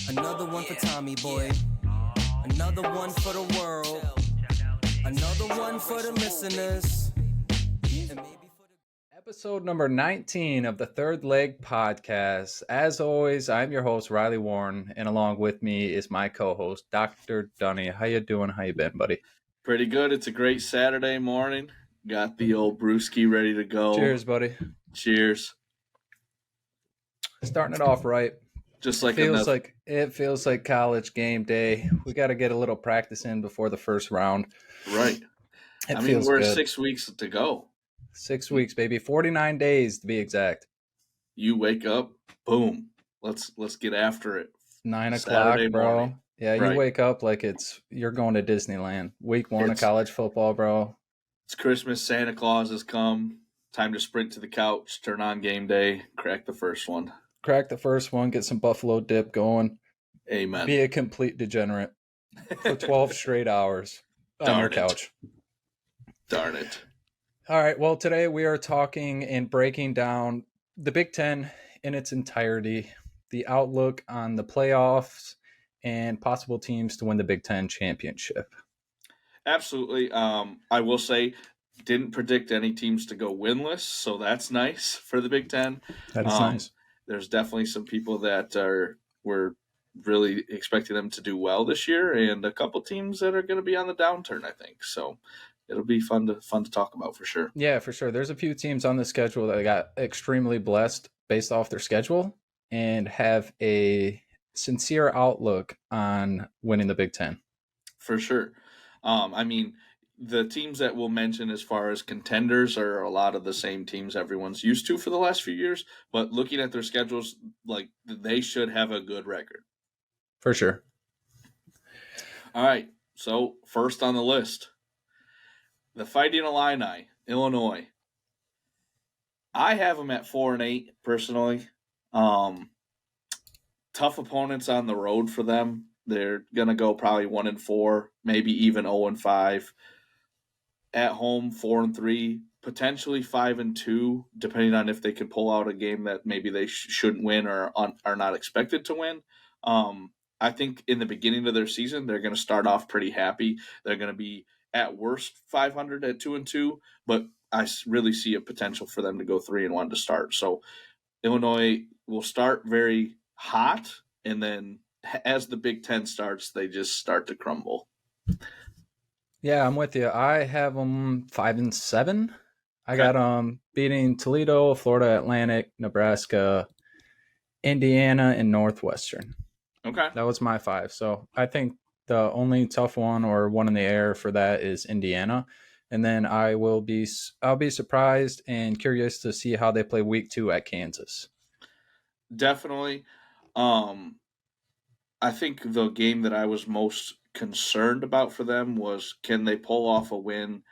Another one for Tommy boy. Another one for the world. Another one for the listeners. Episode number 19 of the Third Leg Podcast. As always, I'm your host, Riley Warren, and along with me is my co-host, Dr. Dunny. How you doing? How you been, buddy? Pretty good. It's a great Saturday morning. Got the old brewski ready to go. Cheers, buddy. Cheers. Starting it off right. Just like it feels like college game day. We got to get a little practice in before the first round. Right. We're good. 6 weeks to go. 6 weeks, baby. 49 days to be exact. You wake up, boom. Let's get after it. 9 o'clock, Saturday bro. Morning. Yeah, you Right. wake up like you're going to Disneyland. Week 1 of college football, bro. It's Christmas. Santa Claus has come. Time to sprint to the couch, turn on game day, crack the first one. Crack the first one, get some buffalo dip going. Amen. Be a complete degenerate for 12 straight hours on your couch. Darn it. All right, well, today we are talking and breaking down the Big Ten in its entirety, the outlook on the playoffs, and possible teams to win the Big Ten championship. Absolutely. I will say, didn't predict any teams to go winless, so that's nice for the Big Ten. That is nice. There's definitely some people that we're really expecting them to do well this year, and a couple teams that are going to be on the downturn, I think. So it'll be fun to talk about for sure. Yeah, for sure. There's a few teams on the schedule that got extremely blessed based off their schedule and have a sincere outlook on winning the Big Ten. For sure. The teams that we'll mention as far as contenders are a lot of the same teams everyone's used to for the last few years, but looking at their schedules, like they should have a good record. For sure. All right. So first on the list, the Fighting Illini, Illinois. I have them at 4-8 personally. Tough opponents on the road for them. They're gonna go probably 1-4, maybe even 0-5. At home, 4-3, potentially 5-2, depending on if they can pull out a game that maybe they shouldn't win or are not expected to win. I think in the beginning of their season, they're going to start off pretty happy. They're going to be at worst 500 at 2-2, but I really see a potential for them to go 3-1 to start. So Illinois will start very hot, and then as the Big Ten starts, they just start to crumble. Yeah, I'm with you. I have them 5-7. I got them beating Toledo, Florida Atlantic, Nebraska, Indiana, and Northwestern. Okay. That was my 5. So I think the only tough one or one in the air for that is Indiana. And then I'll be surprised and curious to see how they play week 2 at Kansas. Definitely. I think the game that I was most concerned about for them was, can they pull off a win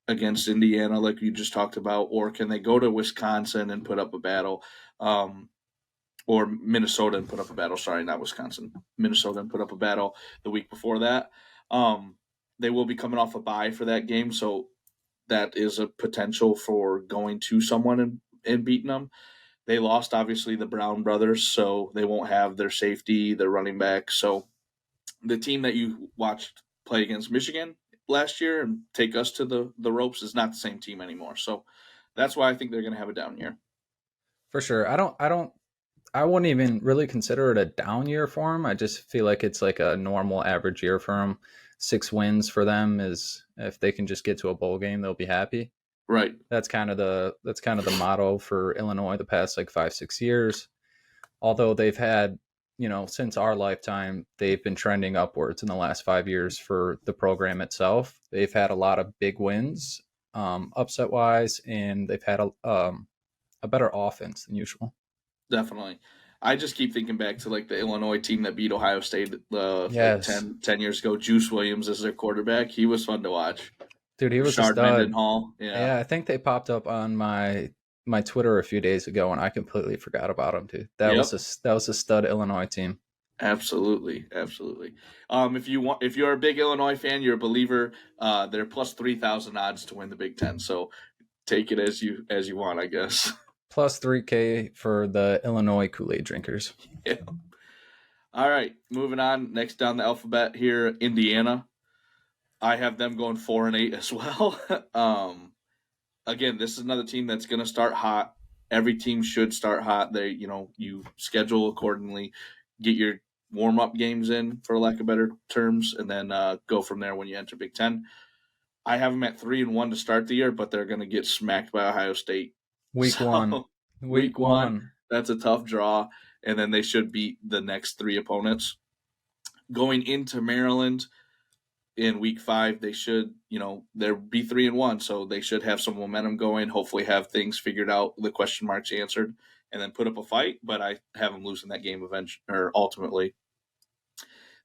against Indiana like you just talked about, or can they go to Wisconsin and put up a battle, or Minnesota and put up a battle. Sorry, not Wisconsin. Minnesota and put up a battle the week before that. They will be coming off a bye for that game, so that is a potential for going to someone and beating them. They lost, obviously, the Brown brothers, so they won't have their safety, their running back. So the team that you watched play against Michigan last year and take us to the ropes is not the same team anymore. So that's why I think they're going to have a down year. For sure. I wouldn't even really consider it a down year for them. I just feel like it's like a normal average year for them. 6 wins for them is, if they can just get to a bowl game, they'll be happy. Right. That's kind of the motto for Illinois the past 5-6 years. Although they've had, since our lifetime, they've been trending upwards in the last 5 years for the program itself. They've had a lot of big wins, upset wise, and they've had a better offense than usual. Definitely. I just keep thinking back to the Illinois team that beat Ohio State 10 years ago. Juice Williams is their quarterback. He was fun to watch. Dude, he was Shard a stud. Mendenhall. Yeah, I think they popped up on my Twitter a few days ago, and I completely forgot about him, dude. That was a stud Illinois team. Absolutely. If you're a big Illinois fan, you're a believer. They're plus 3,000 odds to win the Big Ten. So take it as you want, I guess. Plus 3K for the Illinois Kool-Aid drinkers. Yeah. All right, moving on. Next down the alphabet here, Indiana. I have them going 4-8 as well. Again, this is another team that's going to start hot. Every team should start hot. You schedule accordingly, get your warm up games in, for lack of better terms, and then go from there when you enter Big Ten. I have them at 3-1 to start the year, but they're going to get smacked by Ohio State. Week one. Week one, that's a tough draw, and then they should beat the next three opponents. Going into Maryland in week 5, they should, they'll be 3-1, so they should have some momentum going. Hopefully, have things figured out, the question marks answered, and then put up a fight. But I have them losing that game ultimately.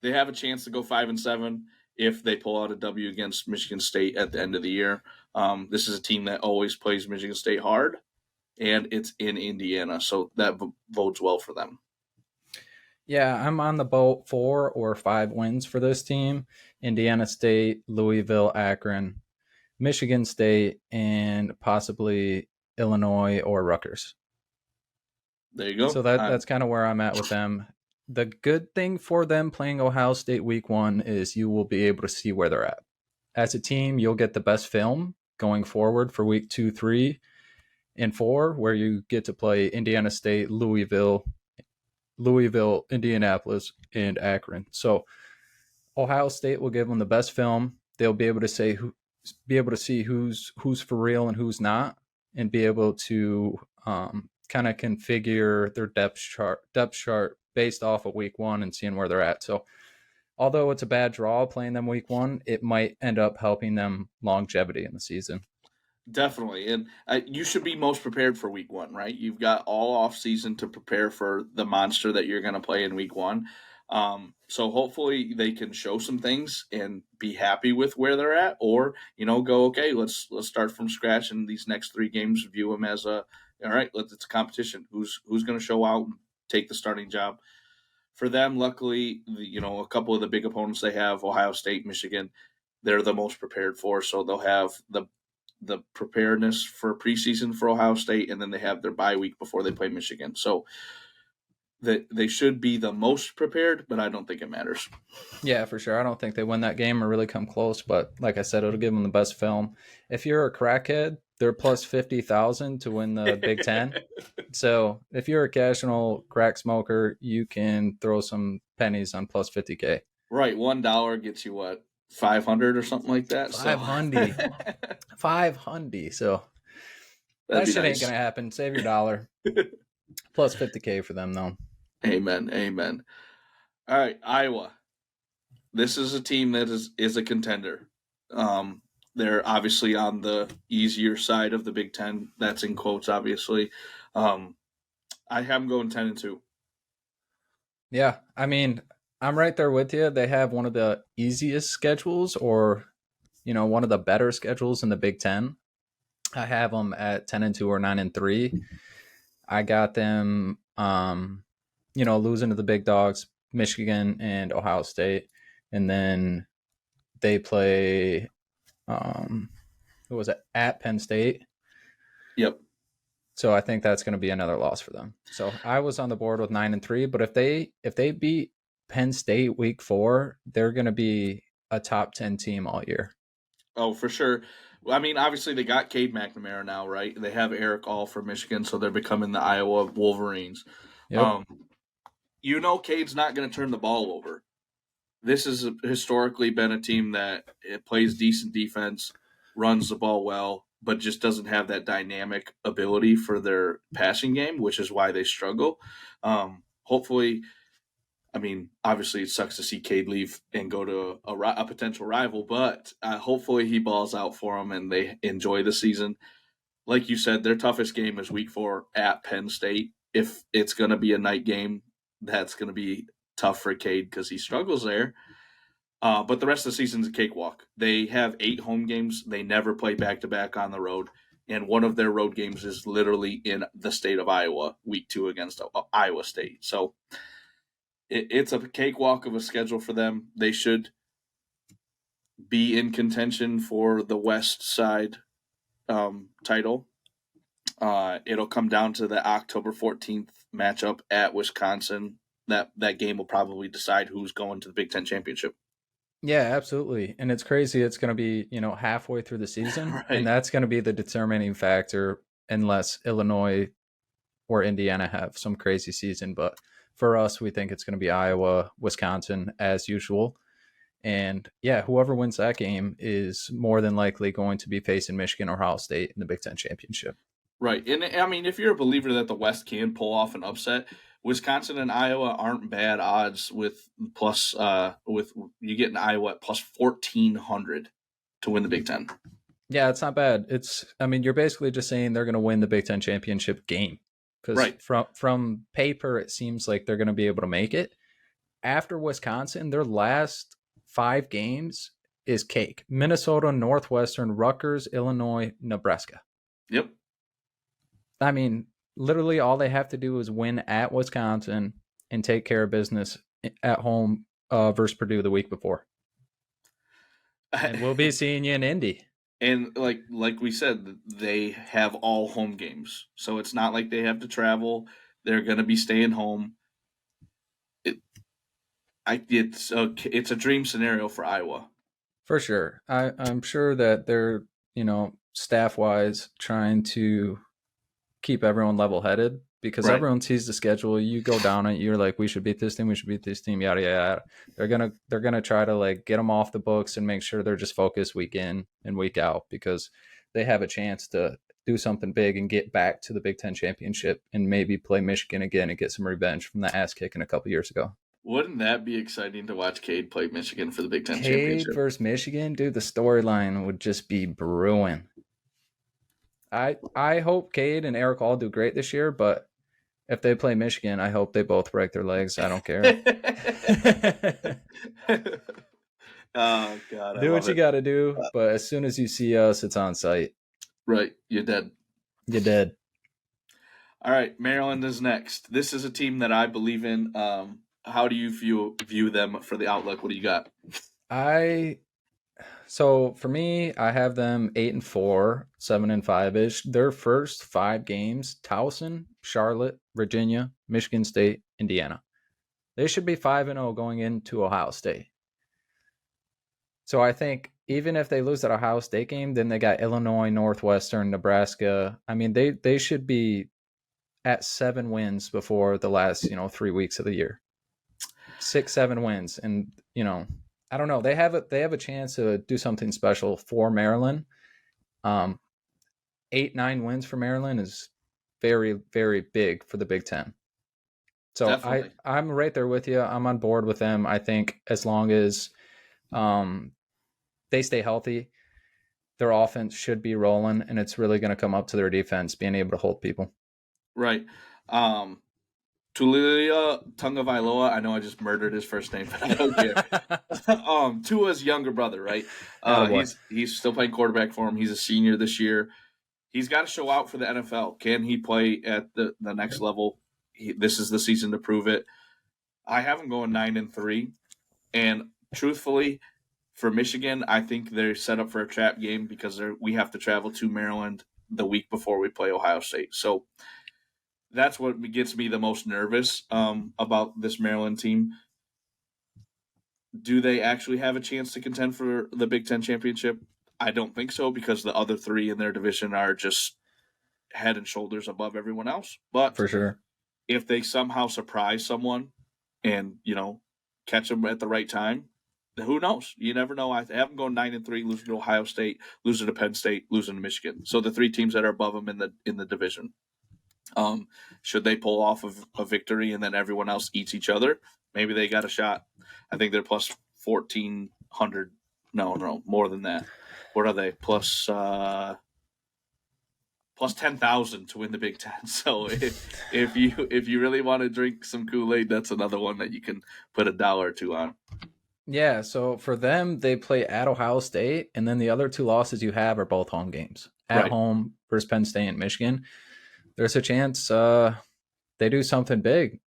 They have a chance to go 5-7 if they pull out a W against Michigan State at the end of the year. This is a team that always plays Michigan State hard, and it's in Indiana, so that bodes well for them. Yeah, I'm on the boat 4 or 5 wins for this team. Indiana State, Louisville, Akron, Michigan State, and possibly Illinois or Rutgers. There you go. So that's kind of where I'm at with them. The good thing for them playing Ohio State week 1 is you will be able to see where they're at. As a team, you'll get the best film going forward for week 2, 3, and 4, where you get to play Indiana State, Louisville, Indianapolis, and Akron. So Ohio State will give them the best film. They'll be able to see who's for real and who's not, and be able to kind of configure their depth chart based off of week 1 and seeing where they're at. So although it's a bad draw playing them week 1, it might end up helping them longevity in the season. Definitely. And you should be most prepared for week 1, right? You've got all off season to prepare for the monster that you're going to play in week 1. So hopefully they can show some things and be happy with where they're at, or, go, okay, let's start from scratch. And these next 3 games, view them as all right, it's a competition. Who's going to show out and take the starting job? For them, luckily, a couple of the big opponents they have, Ohio State, Michigan, they're the most prepared for. So they'll have the preparedness for preseason for Ohio State, and then they have their bye week before they play Michigan. So they should be the most prepared, but I don't think it matters. Yeah, for sure. I don't think they win that game or really come close, but like I said, it'll give them the best film. If you're a crackhead, they're plus 50,000 to win the Big Ten. So if you're a occasional crack smoker, you can throw some pennies on plus 50K. Right. $1 gets you what? 500 or something like that. 500. 500. So that shit ain't going to happen. Save your dollar. Plus 50K for them, though. Amen. All right, Iowa. This is a team that is a contender. They're obviously on the easier side of the Big Ten. That's in quotes, obviously. I have them going 10-2. Yeah, I mean, I'm right there with you. They have one of the easiest schedules, or one of the better schedules in the Big Ten. I have them at 10-2 or 9-3. I got them, losing to the big dogs, Michigan and Ohio State, and then they play, at Penn State. Yep. So I think that's going to be another loss for them. So I was on the board with 9-3, but if they beat Penn State week 4, they're going to be a top 10 team all year. Oh, for sure. I mean, obviously they got Cade McNamara now, right? They have Eric All for Michigan, so they're becoming the Iowa Wolverines. Yep. Cade's not going to turn the ball over. This has historically been a team that it plays decent defense, runs the ball well, but just doesn't have that dynamic ability for their passing game, which is why they struggle. Hopefully, I mean, obviously it sucks to see Cade leave and go to a potential rival, but hopefully he balls out for them and they enjoy the season. Like you said, their toughest game is week 4 at Penn State. If it's going to be a night game, that's going to be tough for Cade because he struggles there. But the rest of the season is a cakewalk. They have 8 home games. They never play back-to-back on the road. And one of their road games is literally in the state of Iowa, week 2 against Iowa State. So it's a cakewalk of a schedule for them. They should be in contention for the West Side title. It'll come down to the October 14th matchup at Wisconsin. that game will probably decide who's going to the Big Ten championship. Yeah, absolutely. And it's crazy. It's going to be, halfway through the season, Right. and that's going to be the determining factor unless Illinois or Indiana have some crazy season. But for us, we think it's going to be Iowa, Wisconsin as usual. And yeah, whoever wins that game is more than likely going to be facing Michigan or Ohio State in the Big Ten championship. Right. And I mean, if you're a believer that the West can pull off an upset, Wisconsin and Iowa aren't bad odds with you getting Iowa at plus 1,400 to win the Big Ten. Yeah, it's not bad. You're basically just saying they're going to win the Big Ten championship game. Because Right. from paper, it seems like they're going to be able to make it. After Wisconsin, their last 5 games is cake. Minnesota, Northwestern, Rutgers, Illinois, Nebraska. Yep. I mean, literally all they have to do is win at Wisconsin and take care of business at home versus Purdue the week before. And we'll be seeing you in Indy. And like we said, they have all home games. So it's not like they have to travel. They're going to be staying home. It's a dream scenario for Iowa. For sure. I'm sure that they're, staff-wise trying to keep everyone level-headed because Right. everyone sees the schedule. You go down it, you're like, we should beat this team, yada yada. They're gonna try to get them off the books and make sure they're just focused week in and week out because they have a chance to do something big and get back to the Big Ten championship and maybe play Michigan again and get some revenge from the ass kicking a couple years ago. Wouldn't that be exciting to watch Cade play Michigan for the Big Ten Cade championship? versus Michigan, dude, the storyline would just be brewing. I hope Cade and Eric all do great this year, but if they play Michigan, I hope they both break their legs. I don't care. Oh, God. Do what you got to do, but as soon as you see us, it's on site. Right. You're dead. You're dead. All right. Maryland is next. This is a team that I believe in. How do you view them for the outlook? What do you got? So for me, I have them 8-4, 7-5-ish. Their first 5 games: Towson, Charlotte, Virginia, Michigan State, Indiana. They should be 5-0 going into Ohio State. So I think even if they lose that Ohio State game, then they got Illinois, Northwestern, Nebraska. I mean, they should be at 7 wins before the last 3 weeks of the year. 6-7 wins, and I don't know. They have a chance to do something special for Maryland. 8-9 wins for Maryland is very, very big for the Big Ten. So Definitely. I'm right there with you. I'm on board with them. I think as long as they stay healthy, their offense should be rolling, and it's really going to come up to their defense being able to hold people. Right. Tulia Tungavailoa, I know I just murdered his first name, but I don't care. Tua's younger brother, right? He's still playing quarterback for him. He's a senior this year. He's got to show out for the NFL. Can he play at the next level? This is the season to prove it. I have him going 9-3, and truthfully, for Michigan, I think they're set up for a trap game because we have to travel to Maryland the week before we play Ohio State. So that's what gets me the most nervous about this Maryland team. Do they actually have a chance to contend for the Big Ten championship? I don't think so because the other 3 in their division are just head and shoulders above everyone else. But for sure, if they somehow surprise someone and, catch them at the right time, who knows? You never know. I have them going 9-3, losing to Ohio State, losing to Penn State, losing to Michigan. So the 3 teams that are above them in the division. Should they pull off a victory and then everyone else eats each other? Maybe they got a shot. I think they're plus 1,400. No, more than that. What are they? Plus 10,000 to win the Big Ten. So if you really want to drink some Kool-Aid, that's another one that you can put $1 or $2 on. Yeah. So for them, they play at Ohio State, and then the other 2 losses you have are both home games at home versus Penn State and Michigan. There's a chance they do something big.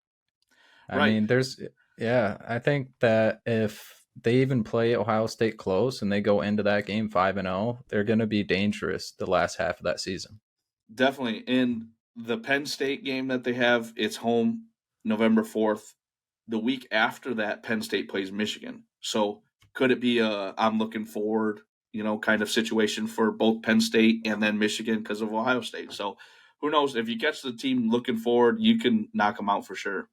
I mean, I think that if they even play Ohio State close and they go into that game 5-0, they're going to be dangerous the last half of that season. Definitely. In the Penn State game that they have, it's home November 4th. the week after that, Penn State plays Michigan. So could it be a I'm looking forward, kind of situation for both Penn State and then Michigan because of Ohio State? So who knows? If you catch the team looking forward, you can knock them out for sure.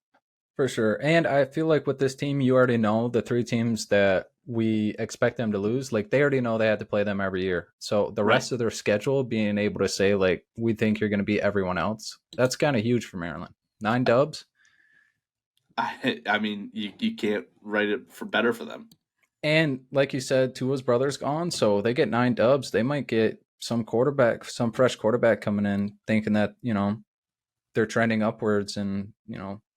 For sure. And I feel like with this team, you already know the three teams that we expect them to lose. Like they already know they had to play them every year. So the rest of their schedule, being able to say, like, we think you're going to beat everyone else, that's kind of huge for Maryland. 9 dubs. I mean, you can't write it for better for them. And like you said, Tua's brother's gone. So they get 9 dubs. They might get some fresh quarterback coming in thinking that, they're trending upwards and,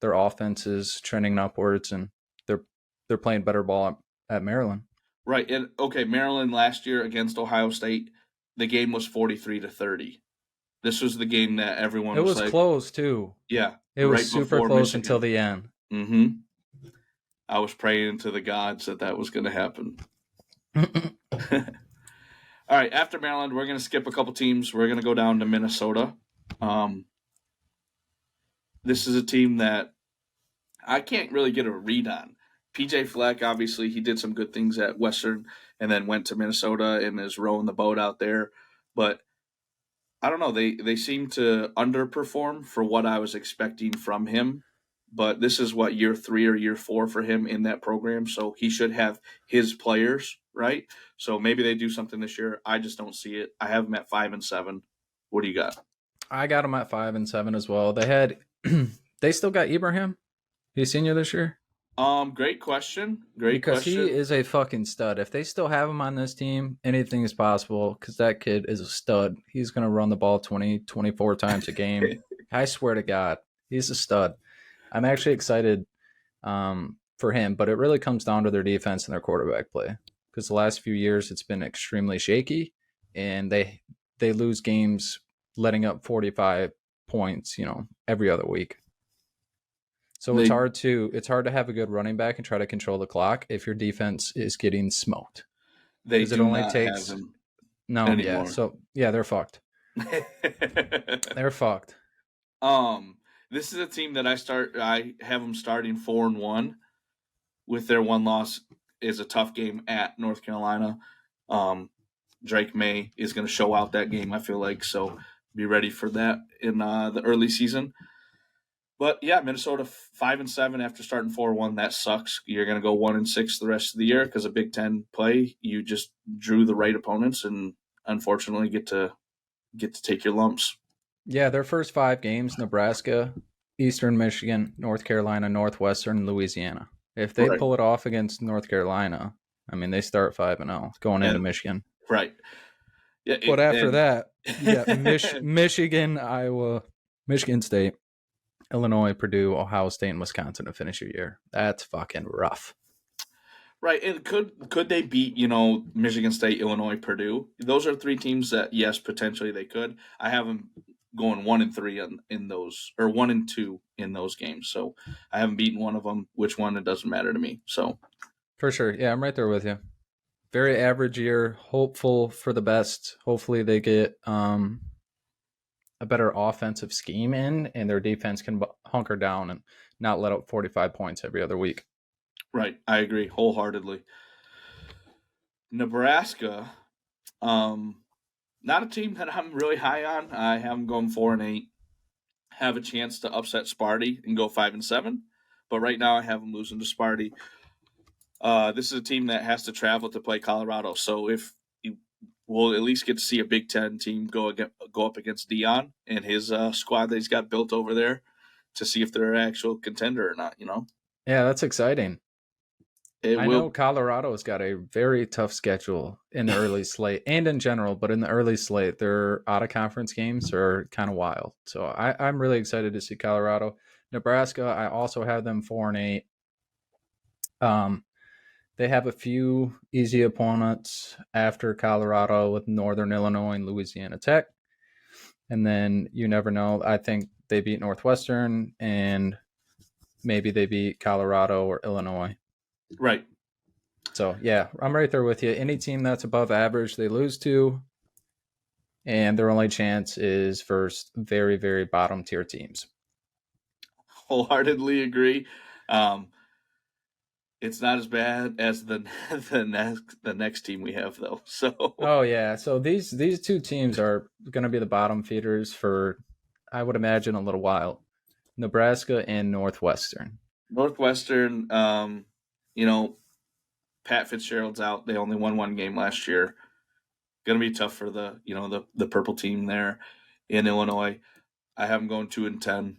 their offense is trending upwards and they're playing better ball at Maryland. Right. And okay, Maryland last year against Ohio State, the game was 43-30. This was the game that everyone was like, close too. Yeah. It was super close until the end. Mm-hmm. I was praying to the gods that was going to happen. All right. After Maryland, we're going to skip a couple teams. We're going to go down to Minnesota. This is a team that I can't really get a read on. PJ Fleck, obviously, he did some good things at Western and then went to Minnesota and is rowing the boat out there. But I don't know. They seem to underperform for what I was expecting from him. But this is what, year 3 or year 4 for him in that program. So he should have his players, right? So maybe they do something this year. I just don't see it. I have them at 5-7. What do you got? I got them at 5-7 as well. They still got Ibrahim. He's senior this year. Great question. Because he is a fucking stud. If they still have him on this team, anything is possible because that kid is a stud. He's going to run the ball 20, 24 times a game. I swear to God, he's a stud. I'm actually excited for him, but it really comes down to their defense and their quarterback play because the last few years it's been extremely shaky and they lose games letting up 45 points, every other week. So it's hard to have a good running back and try to control the clock if your defense is getting smoked. They do not have him anymore. Yeah. So yeah, they're fucked. They're fucked. This is a team that I have them starting 4-1 with their one loss is a tough game at North Carolina. Drake May is going to show out that game, I feel like, so be ready for that in the early season. But yeah, Minnesota 5-7 after starting 4-1. That sucks. You're going to go 1-6 the rest of the year because of Big Ten play. You just drew the right opponents and unfortunately get to take your lumps. Yeah, their first 5 games: Nebraska, Eastern Michigan, North Carolina, Northwestern, Louisiana. If they pull it off against North Carolina, I mean, they start 5-0 going into Michigan. Right. Yeah. But after that, Michigan, Iowa, Michigan State, Illinois, Purdue, Ohio State, and Wisconsin to finish your year. That's fucking rough. Right. And could they beat, Michigan State, Illinois, Purdue? Those are 3 teams that, yes, potentially they could. I have them going 1-3 in those, or 1-2 in those games. So I haven't beaten one of them. Which one, it doesn't matter to me. So for sure. Yeah, I'm right there with you. Very average year, hopeful for the best. Hopefully they get a better offensive scheme in and their defense can hunker down and not let up 45 points every other week. Right. I agree wholeheartedly. Nebraska, not a team that I'm really high on. I have them going 4-8. Have a chance to upset Sparty and go 5-7. But right now I have them losing to Sparty. This is a team that has to travel to play Colorado. So if we'll at least get to see a Big Ten team go up against Dion and his squad that he's got built over there to see if they're an actual contender or not, Yeah, that's exciting. I know Colorado's got a very tough schedule in the early slate and in general, but in the early slate, their out-of-conference games are kind of wild. So I'm really excited to see Colorado. Nebraska, I also have them 4-8. They have a few easy opponents after Colorado with Northern Illinois and Louisiana Tech. And then you never know. I think they beat Northwestern and maybe they beat Colorado or Illinois. Right. So, yeah, I'm right there with you. Any team that's above average, they lose to. And their only chance is versus very, very bottom tier teams. Wholeheartedly agree. It's not as bad as the next team we have though. So Oh yeah, so these two teams are going to be the bottom feeders for, I would imagine, a little while. Nebraska and Northwestern. Northwestern, Pat Fitzgerald's out. They only won one game last year. Going to be tough for the purple team there in Illinois. I have them going 2-10.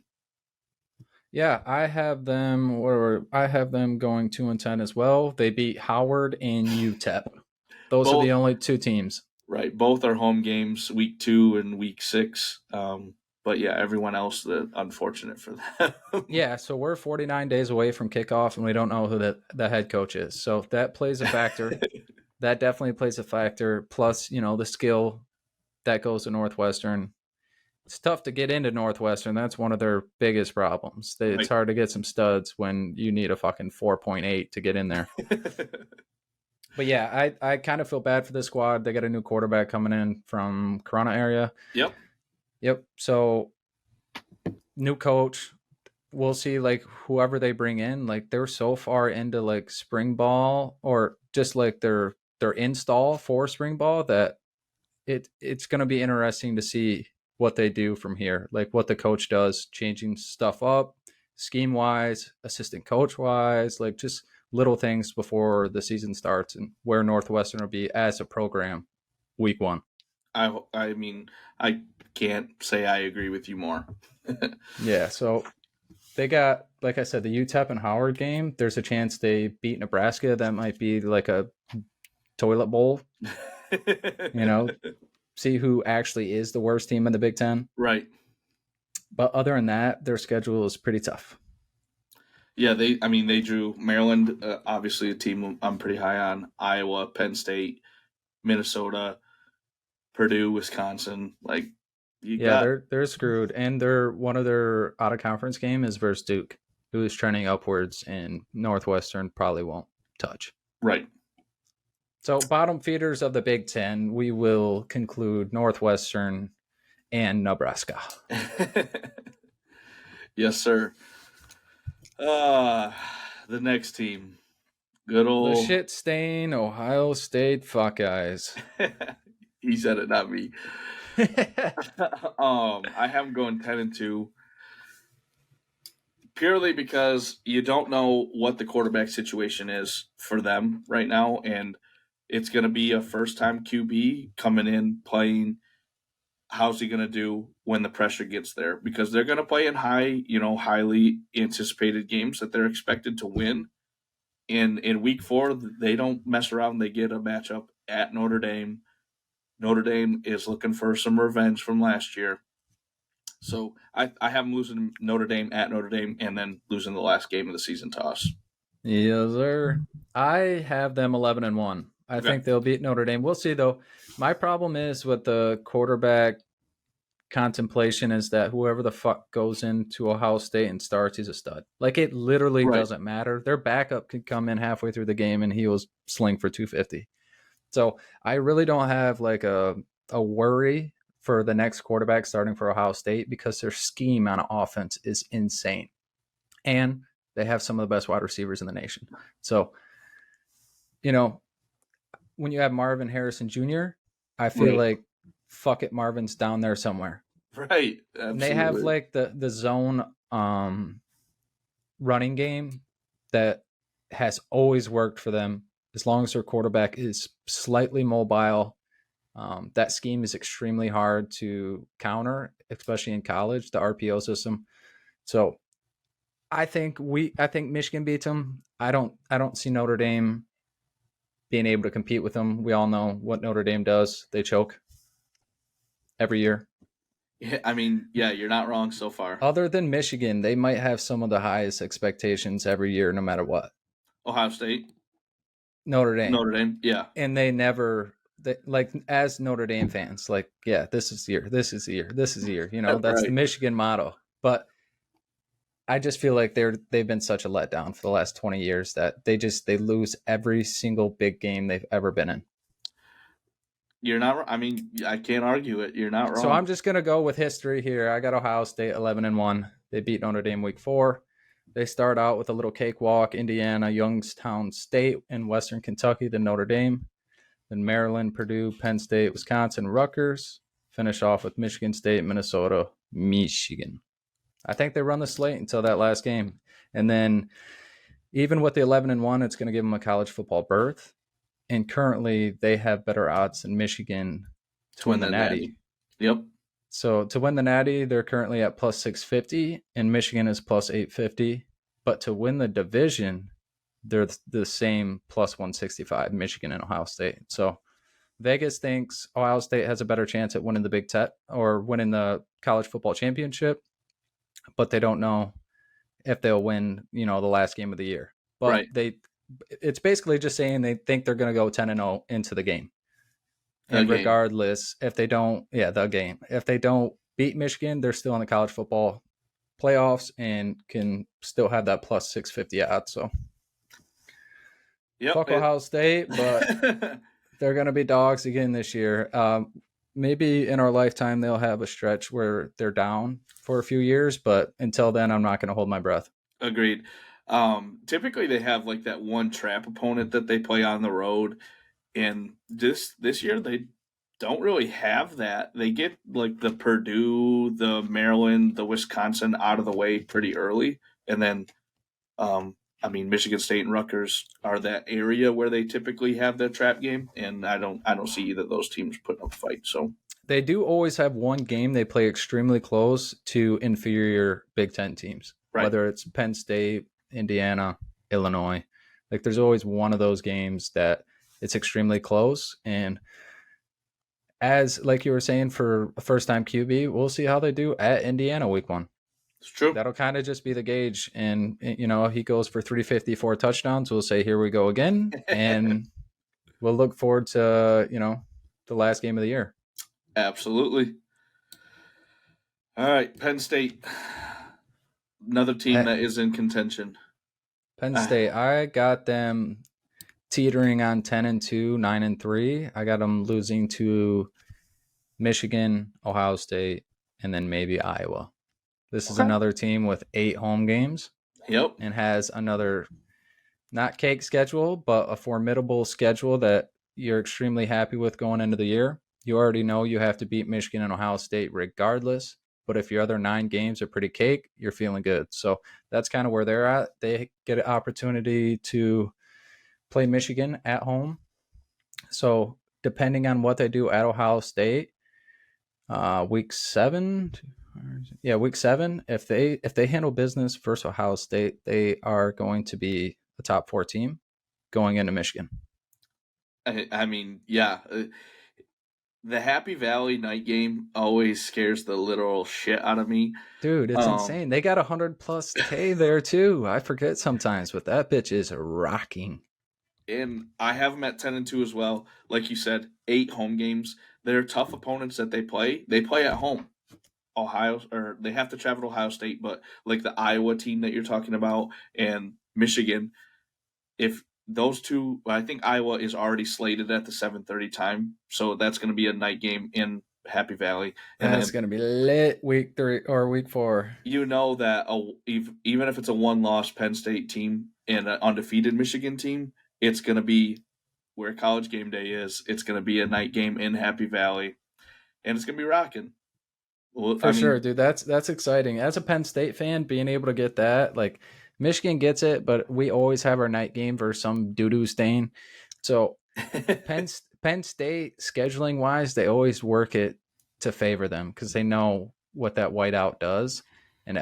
Yeah, I have them. I have them going 2-10 as well. They beat Howard and UTEP. Those are the only two teams. Right, both are home games, week 2 and week 6. But yeah, everyone else, unfortunate for them. Yeah, so we're 49 days away from kickoff, and we don't know who the head coach is. So that plays a factor. That definitely plays a factor. Plus, the skill that goes to Northwestern. It's tough to get into Northwestern. That's one of their biggest problems. It's hard to get some studs when you need a fucking 4.8 to get in there. But yeah, I kind of feel bad for this squad. They got a new quarterback coming in from Corona area. Yep. So new coach. We'll see, like, whoever they bring in, like, they're so far into like spring ball or just like their install for spring ball that it's going to be interesting to see what they do from here, like what the coach does, changing stuff up scheme wise, assistant coach wise, like just little things before the season starts, and where Northwestern will be as a program week 1. I mean, I can't say I agree with you more. Yeah, so they got, like I said, the UTEP and Howard game. There's a chance they beat Nebraska. That might be like a toilet bowl. See who actually is the worst team in the Big Ten. Right. But other than that, their schedule is pretty tough. Yeah, they drew Maryland, obviously a team I'm pretty high on, Iowa, Penn State, Minnesota, Purdue, Wisconsin. Like, they're screwed. And one of their out of conference game is versus Duke, who is trending upwards, and Northwestern probably won't touch. Right. So bottom feeders of the Big Ten, we will conclude Northwestern and Nebraska. Yes, sir. The next team. Good old... the shit stain Ohio State Buckeyes. He said it, not me. I have them going 10-2. Purely because you don't know what the quarterback situation is for them right now, and it's going to be a first-time QB coming in playing. How's he going to do when the pressure gets there? Because they're going to play in highly anticipated games that they're expected to win. In week 4, they don't mess around. They get a matchup at Notre Dame. Notre Dame is looking for some revenge from last year. So I have them losing Notre Dame at Notre Dame and then losing the last game of the season to us. Yes, sir. I have them 11-1. I think they'll beat Notre Dame. We'll see, though. My problem is with the quarterback contemplation is that whoever the fuck goes into Ohio State and starts, he's a stud. Like, it literally doesn't matter. Their backup could come in halfway through the game and he will sling for 250. So I really don't have like a worry for the next quarterback starting for Ohio State because their scheme on offense is insane. And they have some of the best wide receivers in the nation. So, when you have Marvin Harrison Jr., I feel like, fuck it, Marvin's down there somewhere. Right. Absolutely. And they have like the zone running game that has always worked for them as long as their quarterback is slightly mobile. That scheme is extremely hard to counter, especially in college, the RPO system. So I think Michigan beats them. I don't see Notre Dame being able to compete with them. We all know what Notre Dame does. They choke every year. Yeah, you're not wrong so far. Other than Michigan, they might have some of the highest expectations every year, no matter what. Ohio State? Notre Dame, yeah. And they never, as Notre Dame fans, like, yeah, this is the year. That's right. The Michigan motto. But I just feel like they've been such a letdown for the last 20 years that they lose every single big game they've ever been in. You're not. I can't argue it. You're not wrong. So I'm just gonna go with history here. I got Ohio State 11-1. They beat Notre Dame week 4. They start out with a little cakewalk: Indiana, Youngstown State, and Western Kentucky, then Notre Dame, then Maryland, Purdue, Penn State, Wisconsin, Rutgers. Finish off with Michigan State, Minnesota, Michigan. I think they run the slate until that last game. And then even with the 11-1, it's going to give them a college football berth. And currently they have better odds than Michigan to win the Natty. Yep. So to win the Natty, they're currently at plus 650 and Michigan is plus 850. But to win the division, they're the same plus 165, Michigan and Ohio State. So Vegas thinks Ohio State has a better chance at winning the Big Ten or winning the college football championship, but they don't know if they'll win, the last game of the year. But it's basically just saying they think they're going to go 10-0 into the game. And regardless, if they don't, if they don't beat Michigan, they're still in the college football playoffs and can still have that plus 650 odds. So, fuck Ohio State, but they're going to be dogs again this year. Maybe in our lifetime, they'll have a stretch where they're down for a few years, but until then, I'm not going to hold my breath. Agreed. Typically, they have like that one trap opponent that they play on the road. And this year, they don't really have that. They get like the Purdue, the Maryland, the Wisconsin out of the way pretty early. And then, Michigan State and Rutgers are that area where they typically have their trap game. And I don't see either of those teams putting up a fight. So they do always have one game they play extremely close to inferior Big Ten teams, whether it's Penn State, Indiana, Illinois. Like there's always one of those games that it's extremely close. And as like you were saying, for a first-time QB, we'll see how they do at Indiana week 1. It's true. That'll kind of just be the gauge. And, he goes for 354 touchdowns. We'll say, here we go again. And we'll look forward to, the last game of the year. Absolutely. All right, Penn State. Another team that is in contention. Penn State, I got them teetering on 10-2, 9-3. I got them losing to Michigan, Ohio State, and then maybe Iowa. This is another team with 8 home games. Yep. And has another not cake schedule, but a formidable schedule that you're extremely happy with going into the year. You already know you have to beat Michigan and Ohio State regardless. But if your other 9 games are pretty cake, you're feeling good. So that's kind of where they're at. They get an opportunity to play Michigan at home. So depending on what they do at Ohio State, week 7, if they handle business versus Ohio State, they are going to be a top 4 team going into Michigan. The Happy Valley night game always scares the literal shit out of me. Dude, it's insane. They got 100+ K there too. I forget sometimes, but that bitch is rocking. And I have them at 10-2 as well. Like you said, 8 home games. They're tough opponents that they play. They play at home. They have to travel to Ohio State, but like the Iowa team that you're talking about and Michigan, if those two, I think Iowa is already slated at the 7:30 time, so that's going to be a night game in Happy Valley. And that's going to be lit week 3 or week 4. You know that even if it's a 1-loss Penn State team and an undefeated Michigan team, it's going to be where College Game Day is. It's going to be a night game in Happy Valley, and it's going to be rocking. For sure, dude. That's exciting. As a Penn State fan, being able to get that, like, Michigan gets it, but we always have our night game versus some doo-doo stain. So Penn State, scheduling wise, they always work it to favor them because they know what that whiteout does. And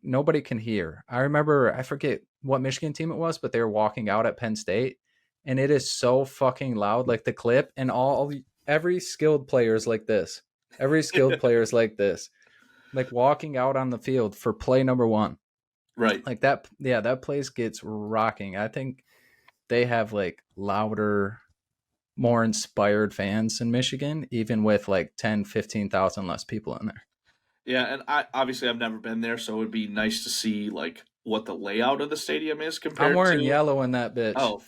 nobody can hear. I remember, I forget what Michigan team it was, but they were walking out at Penn State, and it is so fucking loud, like the clip, and every skilled player is like this. Every skilled player is like this, like walking out on the field for play number 1. Right. Like that. Yeah, that place gets rocking. I think they have like louder, more inspired fans in Michigan, even with like 10, 15,000 less people in there. Yeah. And I've never been there, so it would be nice to see like what the layout of the stadium is compared to. I'm wearing yellow in that bitch. Oh,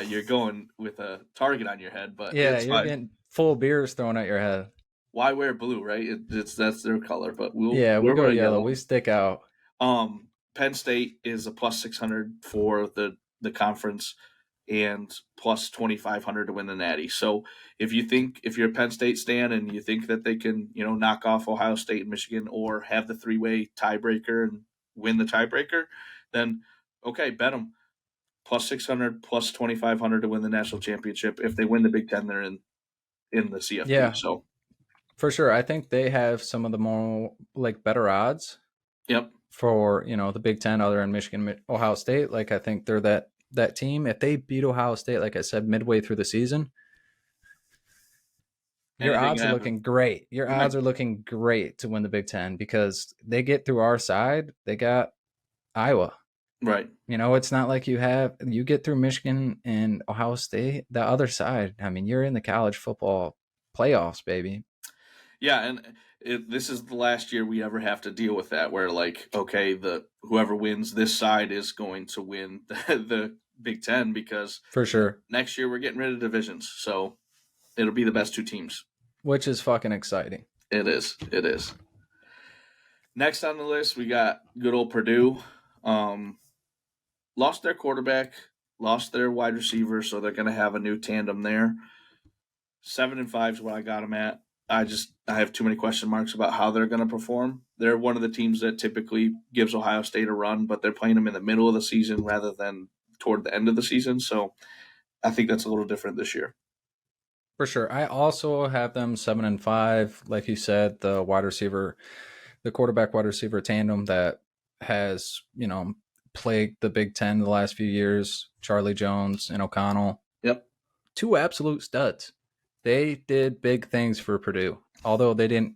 you're going with a target on your head, but yeah, you're getting full beers thrown at your head. Why wear blue, right? That's their color, but we'll go yellow. We stick out. Penn State is a plus 600 for the conference and plus 2,500 to win the Natty. So if you're a Penn State stan and you think that they can, knock off Ohio State and Michigan or have the 3-way tiebreaker and win the tiebreaker, then okay, bet them plus 600, plus 2,500 to win the national championship. If they win the Big Ten, they're in the CFP. Yeah. So for sure, I think they have some of the more better odds. Yep. For the Big Ten, other than Michigan, Ohio State. I think they're that team. If they beat Ohio State, like I said, midway through the season, your odds are looking great. Your odds are looking great to win the Big Ten because they get through our side. They got Iowa. Right. It's not like you get through Michigan and Ohio State, the other side. I mean, you're in the college football playoffs, baby. Yeah, and this is the last year we ever have to deal with that, where okay, whoever wins this side is going to win the Big Ten because for sure next year we're getting rid of divisions, so it'll be the best two teams, which is fucking exciting. It is. Next on the list, we got good old Purdue. Lost their quarterback, lost their wide receiver, so they're going to have a new tandem there. 7-5 is what I got them at. I have too many question marks about how they're going to perform. They're one of the teams that typically gives Ohio State a run, but they're playing them in the middle of the season rather than toward the end of the season. So I think that's a little different this year. For sure. I also have them 7-5. Like you said, the quarterback wide receiver tandem that has, plagued the Big Ten the last few years, Charlie Jones and O'Connell. Yep. Two absolute studs. They did big things for Purdue, although they didn't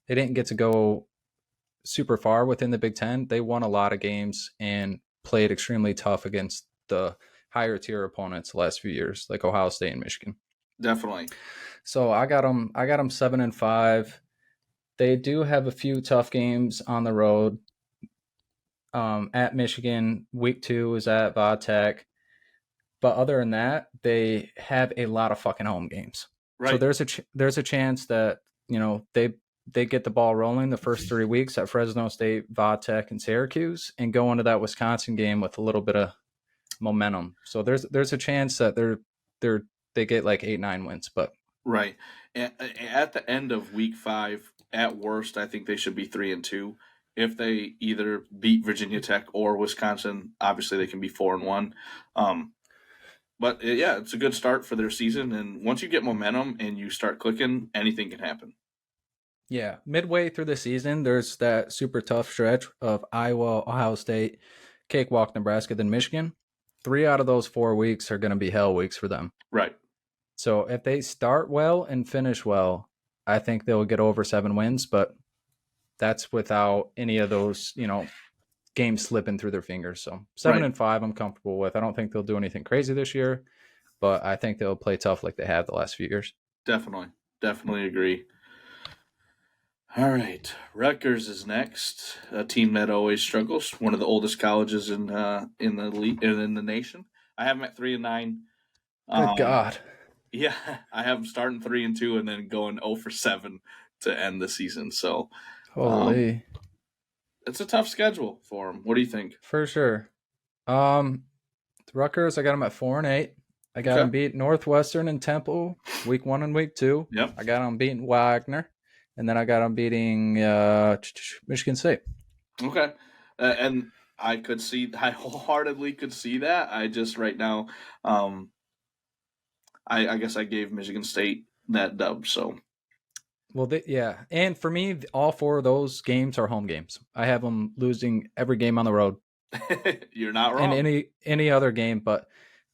get to go super far within the Big Ten. They won a lot of games and played extremely tough against the higher tier opponents the last few years, like Ohio State and Michigan. Definitely. So I got them 7-5. They do have a few tough games on the road. At Michigan, week 2 is at Vodtech. But other than that, they have a lot of fucking home games. Right. So there's a chance that they get the ball rolling the first 3 weeks at Fresno State, Vodtech, and Syracuse, and go into that Wisconsin game with a little bit of momentum. So there's a chance that they get 8-9 wins. But right at the end of week 5, at worst, I think they should be 3-2. If they either beat Virginia Tech or Wisconsin, obviously they can be 4-1. But yeah, it's a good start for their season. And once you get momentum and you start clicking, anything can happen. Yeah. Midway through the season, there's that super tough stretch of Iowa, Ohio State, cakewalk Nebraska, then Michigan. 3 out of those 4 weeks are going to be hell weeks for them. Right. So if they start well and finish well, I think they'll get over 7 wins. But that's without any of those, games slipping through their fingers. So 7-5, I'm comfortable with. I don't think they'll do anything crazy this year, but I think they'll play tough like they have the last few years. Definitely agree. All right, Rutgers is next. A team that always struggles. One of the oldest colleges in the league, in the nation. I have them at 3-9. Good God. Yeah, I have them starting 3-2 and then going 0-7 to end the season. So, holy. It's a tough schedule for them. What do you think? For sure. Rutgers, I got them at 4-8. I got them beat Northwestern and Temple week 1 and week 2. Yep. I got them beating Wagner, and then I got them beating Michigan State. Okay, and I wholeheartedly could see that. I just right now, I guess I gave Michigan State that dub. So. Well, yeah. And for me, all 4 of those games are home games. I have them losing every game on the road. You're not wrong. And any other game, but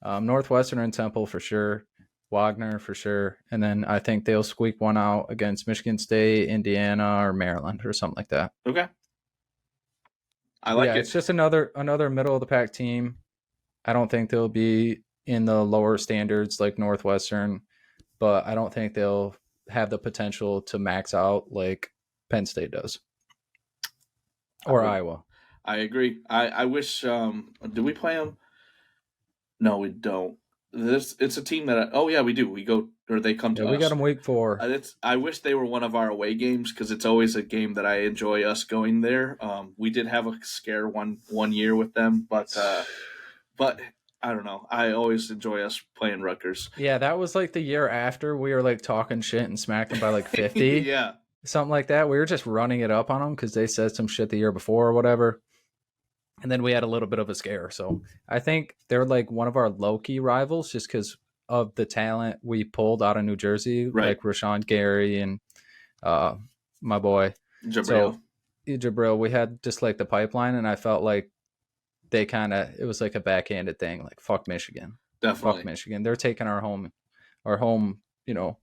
Northwestern and Temple for sure. Wagner for sure. And then I think they'll squeak one out against Michigan State, Indiana, or Maryland or something like that. Okay. I like it. It's just another middle of the pack team. I don't think they'll be in the lower standards like Northwestern, but I don't think they'll have the potential to max out like Penn State does or Iowa. I agree. I wish do we play them? No, we don't. It's a team that we do. We go or they come Yeah, to we got us. them week 4. I wish they were one of our away games because it's always a game that I enjoy us going there. We did have a scare one year with them, but I don't know. I always enjoy us playing Rutgers. Yeah, that was like the year after we were like talking shit and smacked them by like 50, Yeah, something like that. We were just running it up on them because they said some shit the year before or whatever. And then we had a little bit of a scare. So I think they're like one of our low key rivals just because of the talent we pulled out of New Jersey, right. like Rashawn Gary and my boy. Jabril. So Jabril, we had just like the pipeline, and I felt like it was like a backhanded thing, like fuck Michigan. Definitely. Fuck Michigan. They're taking our home,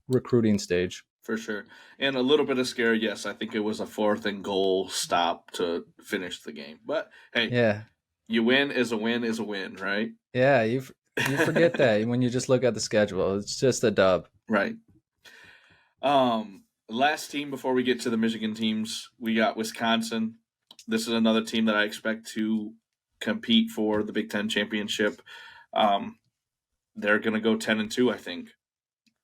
recruiting stage. For sure. And a little bit of scare, yes. I think it was a 4th and goal stop to finish the game. But hey, Yeah. You win is a win, right? Yeah, you forget that when you just look at the schedule. It's just a dub. Right. Last team before we get to the Michigan teams, we got Wisconsin. This is another team that I expect to compete for the Big Ten championship. They're going to go 10-2, I think.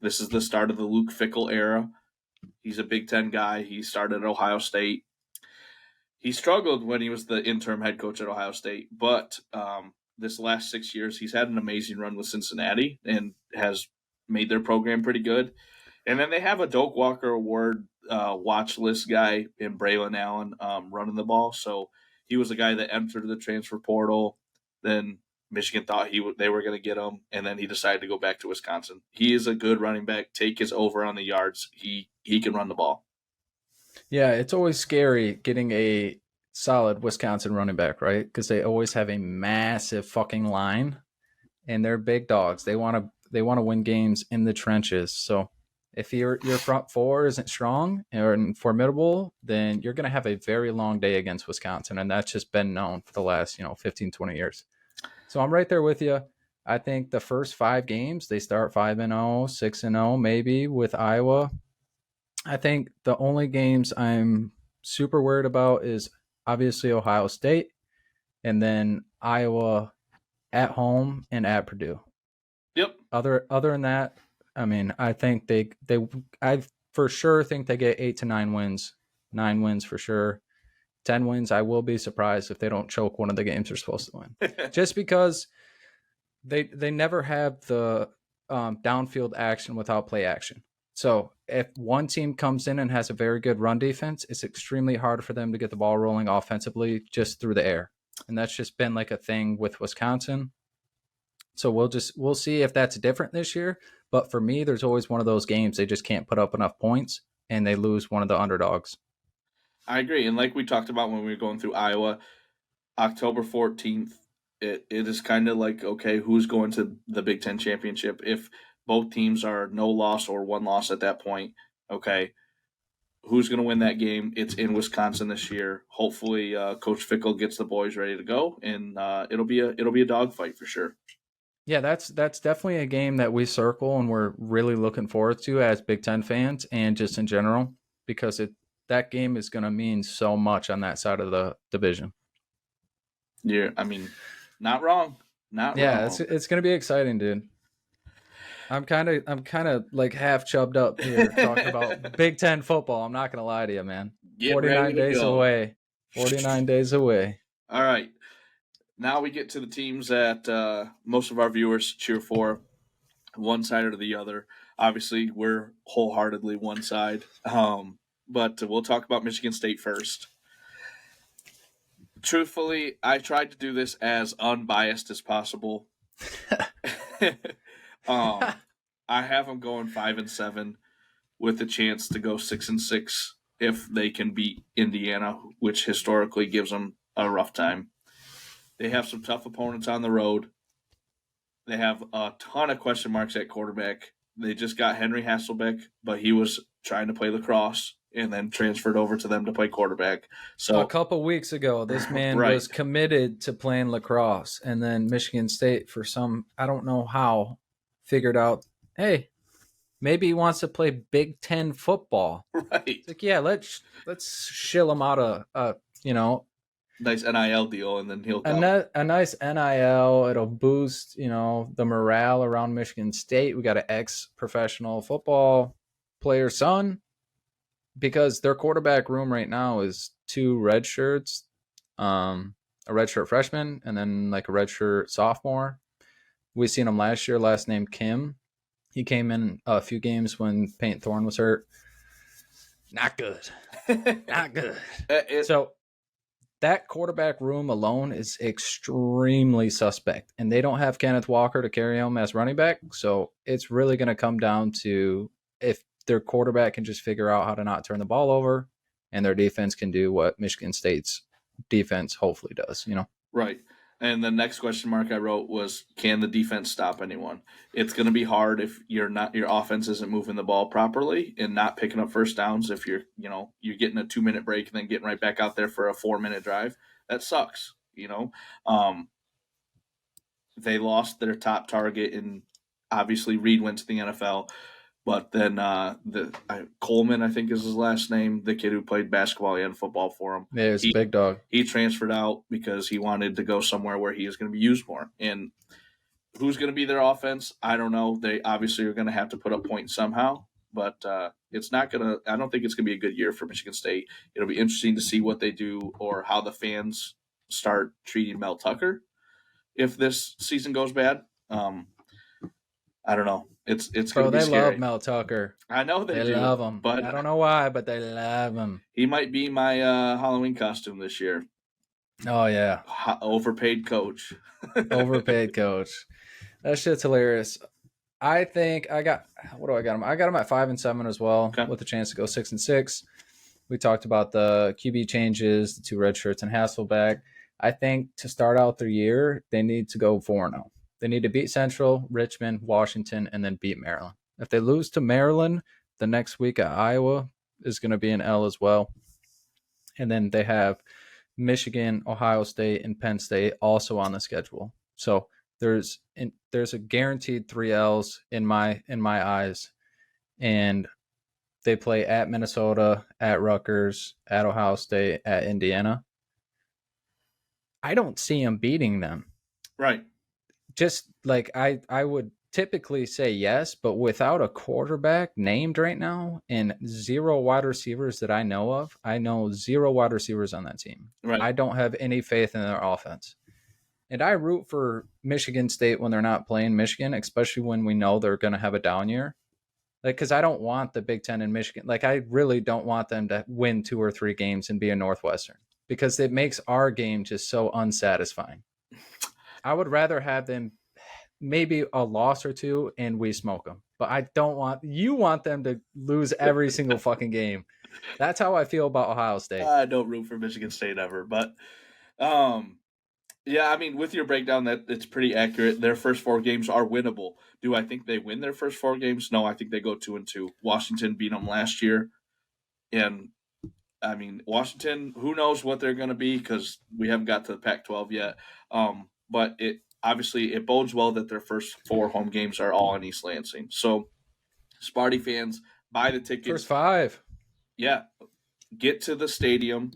This is the start of the Luke Fickell era. He's a Big Ten guy. He started at Ohio State. He struggled when he was the interim head coach at Ohio State, but this last 6 years, he's had an amazing run with Cincinnati and has made their program pretty good. And then they have a Doak Walker Award watch list guy in Braylon Allen running the ball. So he was a guy that entered the transfer portal. Then Michigan thought they were going to get him, and then he decided to go back to Wisconsin. He is a good running back. Take his over on the yards. He can run the ball. Yeah, it's always scary getting a solid Wisconsin running back, right? Because they always have a massive fucking line, and they're big dogs. They want to win games in the trenches. So if your front four isn't strong or formidable, then you're going to have a very long day against Wisconsin, and that's just been known for the last 15, 20 years. So I'm right there with you. I think the first 5 games they start 5-0, 6-0, maybe with Iowa. I think the only games I'm super worried about is obviously Ohio State, and then Iowa at home and at Purdue. Yep. Other than that, I mean, I think I for sure think they get 8 to 9 wins. 9 wins for sure. 10 wins. I will be surprised if they don't choke one of the games they're supposed to win. Just because they never have the downfield action without play action. So if one team comes in and has a very good run defense, it's extremely hard for them to get the ball rolling offensively just through the air. And that's just been like a thing with Wisconsin. So we'll see if that's different this year. But for me, there's always one of those games they just can't put up enough points and they lose one of the underdogs. I agree. And like we talked about when we were going through Iowa, October 14th, it is kind of like, okay, who's going to the Big Ten championship? If both teams are no loss or 1 loss at that point, okay, who's going to win that game? It's in Wisconsin this year. Hopefully, Coach Fickell gets the boys ready to go, and it'll be a dogfight for sure. Yeah, that's definitely a game that we circle and we're really looking forward to as Big Ten fans and just in general, because that game is going to mean so much on that side of the division. Yeah, I mean, not wrong. Yeah, it's going to be exciting, dude. I'm kind of like half chubbed up here talking about Big Ten football. I'm not going to lie to you, man. 49 days away. 49 days away. All right. Now we get to the teams that most of our viewers cheer for, one side or the other. Obviously, we're wholeheartedly one side. But we'll talk about Michigan State first. Truthfully, I tried to do this as unbiased as possible. I have them going 5-7 with a chance to go 6-6 if they can beat Indiana, which historically gives them a rough time. They have some tough opponents on the road. They have a ton of question marks at quarterback. They just got Henry Hasselbeck, but he was trying to play lacrosse and then transferred over to them to play quarterback. So a couple weeks ago, this man was committed to playing lacrosse, and then Michigan State, for some, I don't know how, figured out, hey, maybe he wants to play Big Ten football. Right. It's like, yeah, let's shill him out of, nice NIL deal, and then he'll come. A nice NIL. It'll boost, the morale around Michigan State. We got an ex-professional football player's son, because their quarterback room right now is 2 red shirts, a redshirt freshman, and then like a redshirt sophomore. We seen him last year, last name Kim. He came in a few games when Peyton Thorne was hurt. Not good. Not good. So that quarterback room alone is extremely suspect, and they don't have Kenneth Walker to carry him as running back. So it's really going to come down to if their quarterback can just figure out how to not turn the ball over, and their defense can do what Michigan State's defense hopefully does, Right. And the next question mark I wrote was, can the defense stop anyone? It's going to be hard if your offense isn't moving the ball properly and not picking up first downs. If you're getting a 2-minute break and then getting right back out there for a 4-minute drive, that sucks. They lost their top target, and obviously Reed went to the NFL. But then Coleman, I think is his last name, the kid who played basketball and football for him. Yeah, he's a big dog. He transferred out because he wanted to go somewhere where he is going to be used more. And who's going to be their offense? I don't know. They obviously are going to have to put up points somehow. But it's not going to – I don't think it's going to be a good year for Michigan State. It'll be interesting to see what they do or how the fans start treating Mel Tucker if this season goes bad. I don't know. It's going to be scary. They love Mel Tucker. I know they do. Love him. But I don't know why, but they love him. He might be my Halloween costume this year. Oh, yeah. Overpaid coach. Overpaid coach. That shit's hilarious. I think what do I got him? I got him at 5-7 as well, with a chance to go 6-6. We talked about the QB changes, the 2 red shirts and Hasselbeck. I think to start out the year, they need to go 4-0. They need to beat Central, Richmond, Washington, and then beat Maryland. If they lose to Maryland, the next week at Iowa is going to be an L as well. And then they have Michigan, Ohio State, and Penn State also on the schedule. So there's a guaranteed 3 L's in my eyes. And they play at Minnesota, at Rutgers, at Ohio State, at Indiana. I don't see them beating them. Right. Just like I would typically say yes, but without a quarterback named right now and 0 wide receivers that I know 0 wide receivers on that team. Right. I don't have any faith in their offense. And I root for Michigan State when they're not playing Michigan, especially when we know they're going to have a down year. Like, because I don't want the Big Ten in Michigan. Like, I really don't want them to win 2 or 3 games and be a Northwestern, because it makes our game just so unsatisfying. I would rather have them maybe a loss or 2 and we smoke them. But I don't want them to lose every single fucking game. That's how I feel about Ohio State. I don't root for Michigan State ever. But, yeah, I mean, with your breakdown, that it's pretty accurate. Their first 4 games are winnable. Do I think they win their first 4 games? No, I think they go 2-2. Washington beat them last year. And, I mean, Washington, who knows what they're going to be, because we haven't got to the Pac-12 yet. But it bodes well that their first 4 home games are all in East Lansing. So, Sparty fans, buy the tickets. First 5. Yeah. Get to the stadium,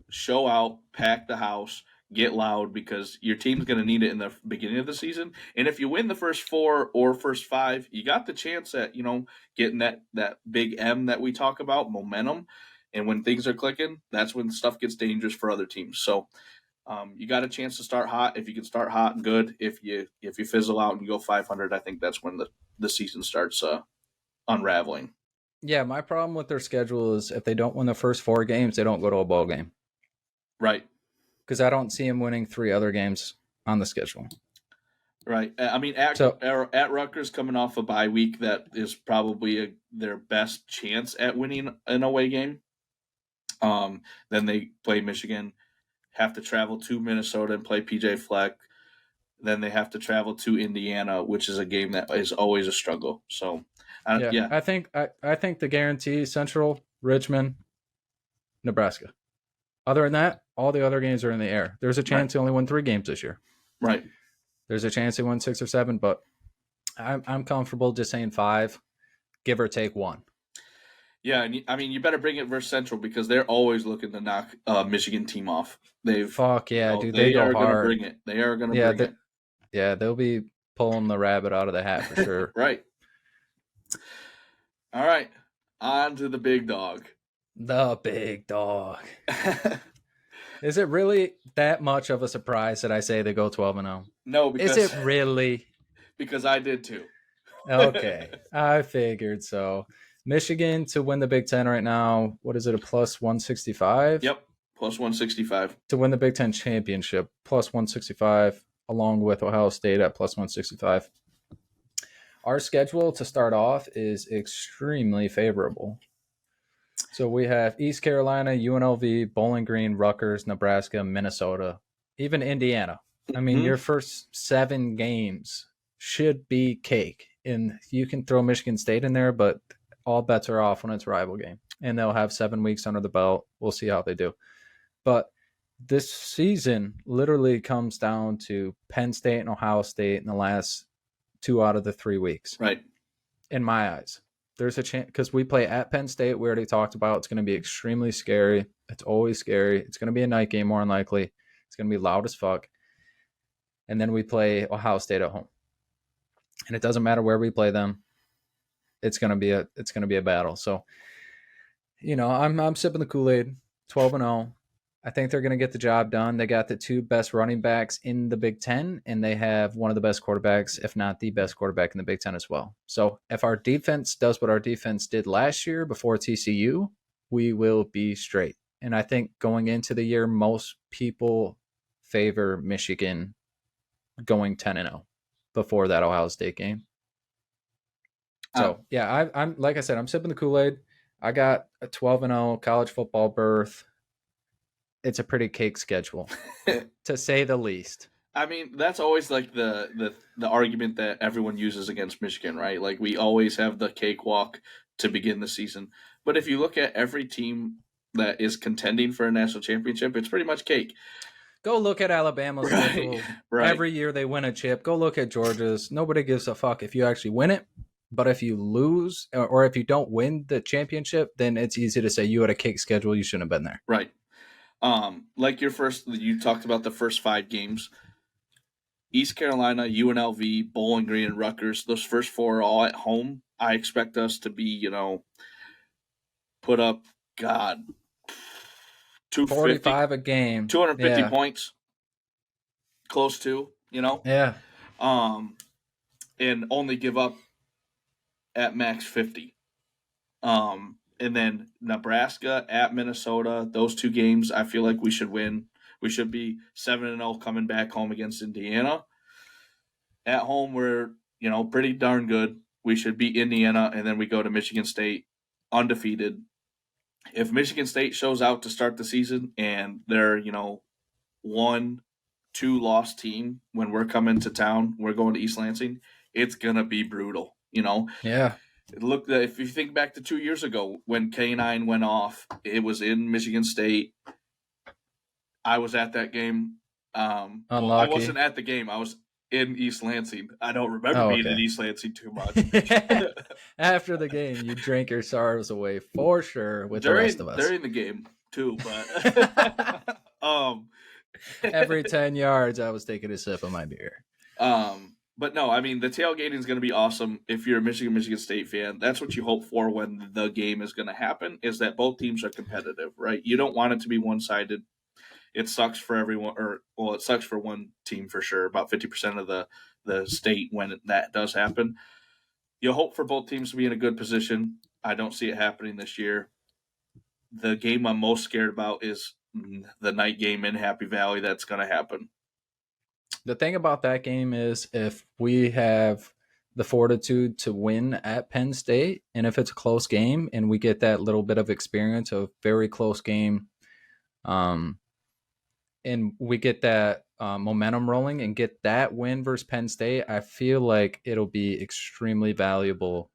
show out, pack the house, get loud, because your team's going to need it in the beginning of the season. And if you win the first 4 or first 5, you got the chance at, getting that big M that we talk about, momentum. And when things are clicking, that's when stuff gets dangerous for other teams. So, you got a chance to start hot. If you can start hot, good. If you fizzle out and you go 500, I think that's when the season starts unraveling. Yeah, my problem with their schedule is if they don't win the first 4 games, they don't go to a bowl game. Right. Because I don't see them winning 3 other games on the schedule. Right. I mean, at Rutgers, coming off a bye week, that is probably their best chance at winning an away game. Then they play Michigan, have to travel to Minnesota and play PJ Fleck. Then they have to travel to Indiana, which is a game that is always a struggle. So, yeah. I think the guarantee Central, Richmond, Nebraska. Other than that, all the other games are in the air. There's a chance they only win 3 games this year. Right. There's a chance they win 6 or 7, but I'm comfortable just saying 5, give or take 1. Yeah, and I mean, you better bring it versus Central because they're always looking to knock Michigan team off. Fuck yeah, dude. They They go are going to hard. bring it. They are going to Yeah, bring it. yeah, they'll be pulling the rabbit out of the hat for sure. Right. All right. On to the big dog. The big dog. Is it really that much of a surprise that I say they go 12-0? No, because Is it really? Because I did too. Okay, I figured so. Michigan to win the Big Ten right now. What is it? A plus 165? Yep, plus 165 to win the Big Ten championship. Plus 165, along with Ohio State at plus 165. Our schedule to start off is extremely favorable. So we have East Carolina, UNLV, Bowling Green, Rutgers, Nebraska, Minnesota, even Indiana. I mean, your first 7 games should be cake. And you can throw Michigan State in there, but all bets are off when it's a rival game. And they'll have 7 weeks under the belt. We'll see how they do. But this season literally comes down to Penn State and Ohio State in the last 2 out of the 3 weeks. Right. In my eyes. There's a chance because we play at Penn State. We already talked about it's going to be extremely scary. It's always scary. It's going to be a night game more than likely. It's going to be loud as fuck. And then we play Ohio State at home. And it doesn't matter where we play them. It's going to be a battle. So, I'm sipping the Kool-Aid, 12-0. I think they're going to get the job done. They got the 2 best running backs in the Big Ten, and they have one of the best quarterbacks, if not the best quarterback in the Big Ten as well. So if our defense does what our defense did last year before TCU, we will be straight. And I think going into the year, most people favor Michigan going 10-0 before that Ohio State game. So, I'm like I said, I'm sipping the Kool-Aid. I got a 12-0 college football berth. It's a pretty cake schedule, to say the least. I mean, that's always like the argument that everyone uses against Michigan, right? Like we always have the cakewalk to begin the season. But if you look at every team that is contending for a national championship, it's pretty much cake. Go look at Alabama's schedule. Right. Every year they win a chip. Go look at Georgia's. Nobody gives a fuck if you actually win it. But if you lose or if you don't win the championship, then it's easy to say you had a cake schedule. You shouldn't have been there. Right. Like you talked about the first 5 games. East Carolina, UNLV, Bowling Green, and Rutgers. Those first 4 are all at home. I expect us to be, put up, 245 a game, 250 points, close to, Yeah. And only give up at max 50. And then Nebraska at Minnesota, those 2 games, I feel like we should win. We should be 7-0 coming back home against Indiana. At home, we're, pretty darn good. We should beat Indiana, and then we go to Michigan State undefeated. If Michigan State shows out to start the season and they're, 1-2 loss team when we're coming to town, we're going to East Lansing, it's going to be brutal, Yeah. Look, if you think back to 2 years ago when K9 went off, it was in Michigan State. I was at that game. Unlucky. Well, I wasn't at the game. I was in East Lansing. I don't remember being in East Lansing too much. After the game, you drank your sorrows away for sure with the rest of us. During the game too, but every 10 yards, I was taking a sip of my beer. But no, I mean, the tailgating is going to be awesome. If you're a Michigan State fan, that's what you hope for when the game is going to happen, is that both teams are competitive, right? You don't want it to be one-sided. It sucks for everyone, it sucks for one team for sure, about 50% of the state when that does happen. You hope for both teams to be in a good position. I don't see it happening this year. The game I'm most scared about is the night game in Happy Valley that's going to happen. The thing about that game is if we have the fortitude to win at Penn State, and if it's a close game and we get that little bit of experience of very close game, and we get that momentum rolling and get that win versus Penn State, I feel like it'll be extremely valuable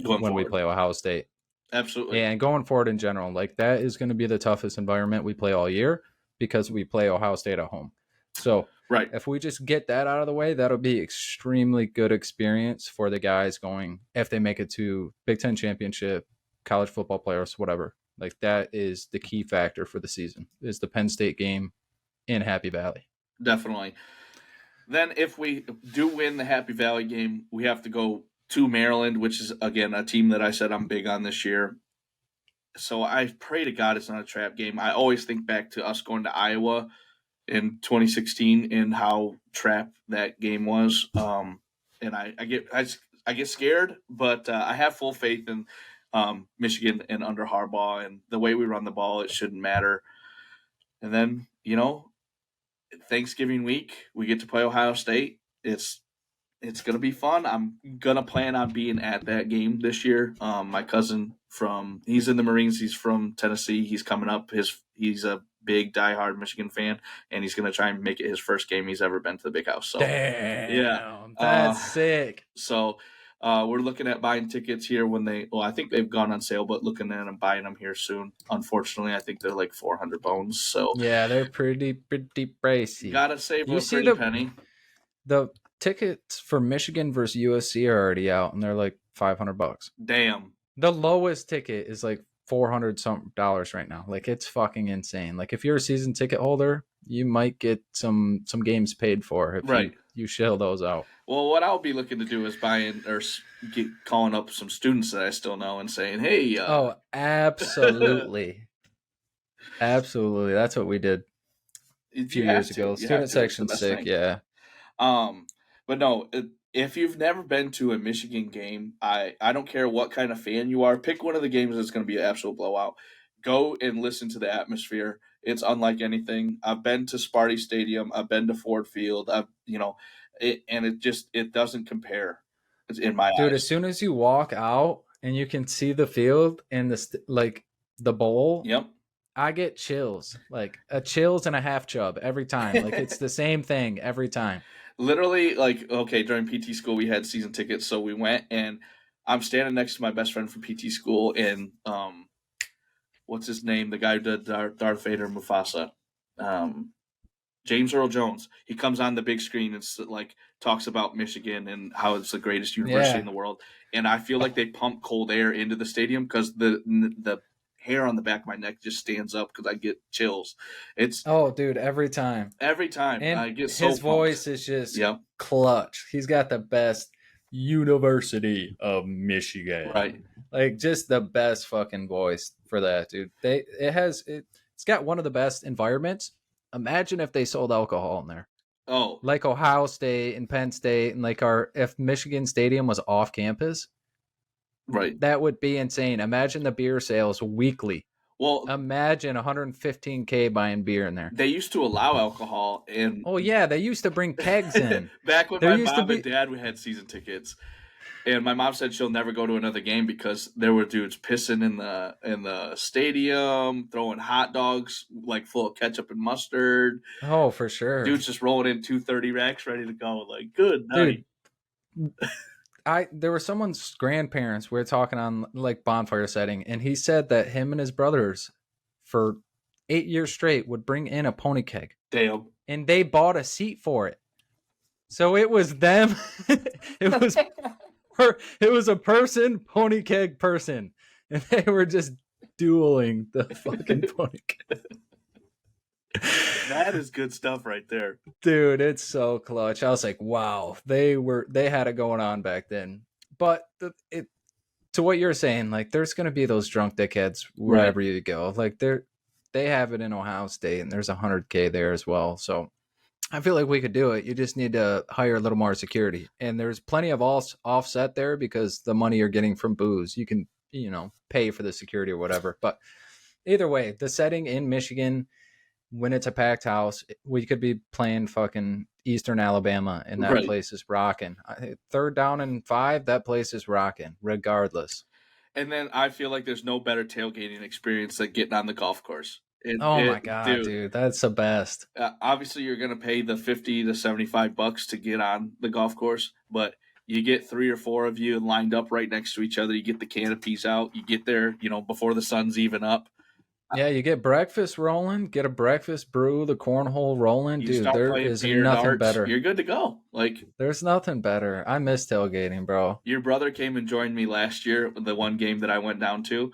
when we play Ohio State. Absolutely. And going forward in general, like that is going to be the toughest environment we play all year because we play Ohio State at home. So right. If we just get that out of the way, that'll be extremely good experience for the guys going if they make it to Big Ten championship college football playoffs, whatever. Like that is the key factor for the season is the Penn State game in Happy Valley. Definitely. Then if we do win the Happy Valley game, we have to go to Maryland, which is, again, a team that I said I'm big on this year. So I pray to God it's not a trap game. I always think back to us going to Iowa in 2016 and how trap that game was. And I get scared, but I have full faith in Michigan and under Harbaugh and the way we run the ball. It shouldn't matter. And then, Thanksgiving week, we get to play Ohio State. It's going to be fun. I'm going to plan on being at that game this year. My cousin he's in the Marines. He's from Tennessee. He's coming up. He's a big diehard Michigan fan, and he's going to try and make it his first game he's ever been to the Big House. So, damn, that's sick. So we're looking at buying tickets here I think they've gone on sale, but looking at them, buying them here soon. Unfortunately, I think they're like 400 bones. So yeah, they're pretty pricey. Gotta save a pretty penny. The tickets for Michigan versus USC are already out, and they're like $500. Damn. The lowest ticket is like $400 something right now. Like it's fucking insane. Like if you're a season ticket holder, you might get some games paid for if you shell those out. Well, what I'll be looking to do is calling up some students that I still know and saying, "Hey." Oh, absolutely, absolutely. That's what we did a few years ago. Student section sick, yeah. But no, if you've never been to a Michigan game, I don't care what kind of fan you are. Pick one of the games that's going to be an absolute blowout. Go and listen to the atmosphere. It's unlike anything. I've been to Sparty Stadium. I've been to Ford Field. It doesn't compare. It's in my eyes. Dude, as soon as you walk out and you can see the field and the bowl. Yep. I get chills, like a chills and a half chub every time. Like it's the same thing every time. Literally, during PT school, we had season tickets. So we went, and I'm standing next to my best friend from PT school, and what's his name? The guy who did Darth Vader and Mufasa. James Earl Jones. He comes on the big screen and talks about Michigan and how it's the greatest university in the world. And I feel like they pump cold air into the stadium because the hair on the back of my neck just stands up because I get chills. Dude, every time. And I get so his voice is just clutch. He's got the best University of Michigan. Right. Like just the best fucking voice for that, dude. It's got one of the best environments. Imagine if they sold alcohol in there. Oh. Like Ohio State and Penn State and if Michigan Stadium was off campus. Right. That would be insane. Imagine the beer sales weekly. Well, imagine 115K buying beer in there. They used to allow alcohol and they used to bring kegs in. Back when my mom and dad we had season tickets. And my mom said she'll never go to another game because there were dudes pissing in the stadium, throwing hot dogs full of ketchup and mustard. Oh, for sure. Dudes just rolling in 230 racks ready to go. Good night. Dude, there were someone's grandparents. We were talking on bonfire setting, and he said that him and his brothers for 8 years straight would bring in a pony keg. Damn. And they bought a seat for it. So it was them. It was a pony keg person, and they were just dueling the fucking pony keg. That is good stuff right there. Dude, it's so clutch. I was like, wow, they had it going on back then. But to what you're saying, there's going to be those drunk dickheads wherever you go. They have it in Ohio State, and there's 100K there as well. So I feel like we could do it. You just need to hire a little more security. And there's plenty of offset there because the money you're getting from booze, you can, pay for the security or whatever. But either way, the setting in Michigan, when it's a packed house, we could be playing fucking Eastern Alabama, and that place is rocking. 3rd down and 5, that place is rocking regardless. And then I feel like there's no better tailgating experience than getting on the golf course. My God, dude, that's the best. Obviously, you're going to pay the $50 to $75 to get on the golf course, but you get 3 or 4 of you lined up right next to each other. You get the canopies out. You get there, before the sun's even up. Yeah, you get breakfast rolling, get a breakfast brew, the cornhole rolling. You Dude, start there playing is pair nothing darts, better. you're good to go. Like, There's nothing better. I miss tailgating, bro. your brother came and joined me last year with the one game that I went down to.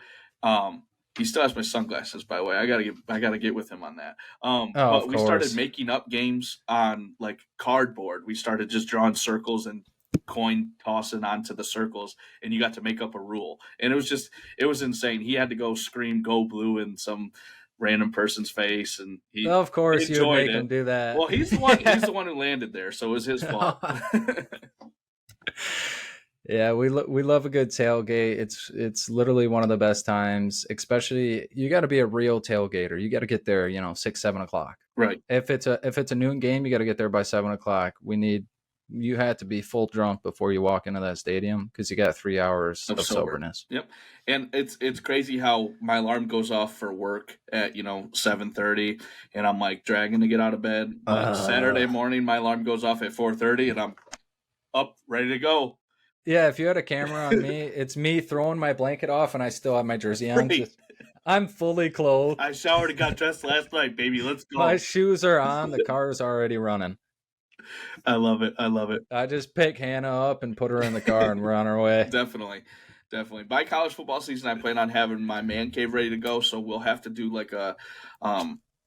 He still has my sunglasses, by the way. I gotta get with him on that. Oh, But of we started course. making up games on like cardboard. We started just drawing circles and coin tossing onto the circles, and you got to make up a rule. And it was insane. He had to go scream "Go Blue" in some random person's face, and he Of course, you would enjoyed make him it. do that. Well, he's the one. He's the one who landed there, so it was his fault. Yeah, we love a good tailgate. It's literally one of the best times. Especially, you got to be a real tailgater. You got to get there, 6, 7 o'clock. Right. If it's a noon game, you got to get there by 7 o'clock. You had to be full drunk before you walk into that stadium because you got 3 hours of soberness. Yep. And it's crazy how my alarm goes off for work at 7:30, and I'm like dragging to get out of bed. But Saturday morning, my alarm goes off at 4:30, and I'm up ready to go. Yeah, if you had a camera on me, it's me throwing my blanket off and I still have my jersey on. Right. I'm fully clothed. I showered and got dressed last night, baby. Let's go. My shoes are on. The car is already running. I love it. I just pick Hannah up and put her in the car and we're on our way. Definitely. By college football season, I plan on having my man cave ready to go. So we'll have to do like a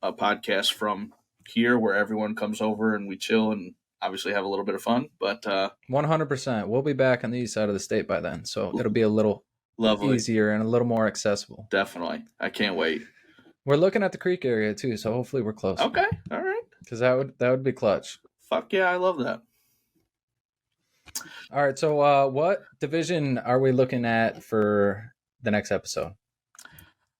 podcast from here where everyone comes over and we chill and obviously have a little bit of fun. But 100%. We'll be back on the east side of the state by then. So it'll be a little easier and a little more accessible. Definitely. I can't wait. We're looking at the creek area too. So hopefully we're close. Okay. All right. Because that would be clutch. Fuck yeah. I love that. All right. So what division are we looking at for the next episode?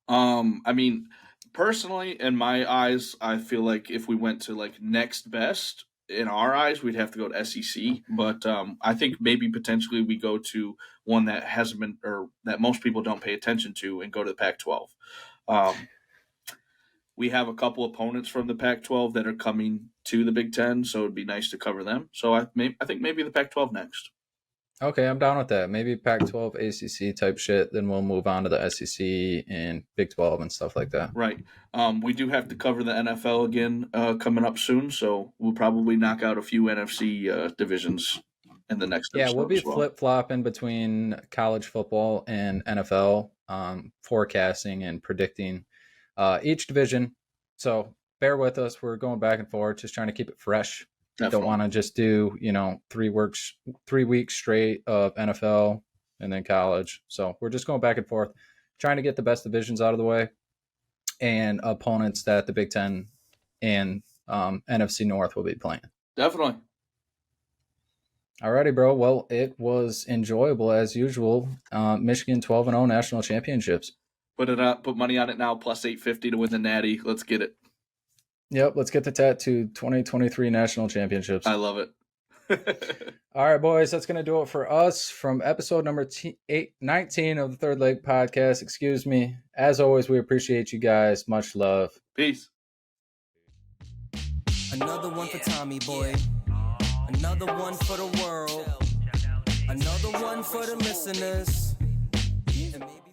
I mean, personally, in my eyes, I feel like if we went to like next best, in our eyes, we'd have to go to SEC. But I think maybe potentially we go to one that hasn't been, or that most people don't pay attention to, and go to the Pac-12. We have a couple opponents from the Pac-12 that are coming to the Big Ten, so it'd be nice to cover them. So I think maybe the Pac-12 next. Okay, I'm down with that. Maybe Pac-12, ACC type shit. Then we'll move on to the SEC and Big 12 and stuff like that. Right. We do have to cover the NFL again coming up soon, so we'll probably knock out a few NFC divisions in the next episode. Yeah, we'll be flip-flopping between college football and NFL, forecasting and predicting each division. So bear with us. We're going back and forth, just trying to keep it fresh. Definitely. Don't want to just do 3 weeks straight of NFL and then college. So we're just going back and forth, trying to get the best divisions out of the way and opponents that the Big Ten and NFC North will be playing. Definitely. Alrighty, bro. Well, it was enjoyable as usual. Michigan 12-0 national championships. Put money on it now, plus 850 to win the Natty. Let's get it. Yep, let's get the tattoo 2023 national championships. I love it. All right, boys, that's going to do it for us from episode number 19 of the Third Leg podcast. Excuse me. As always, we appreciate you guys. Much love. Peace. Another one for Tommy boy. Another one for the world. Another one for the listeners. And maybe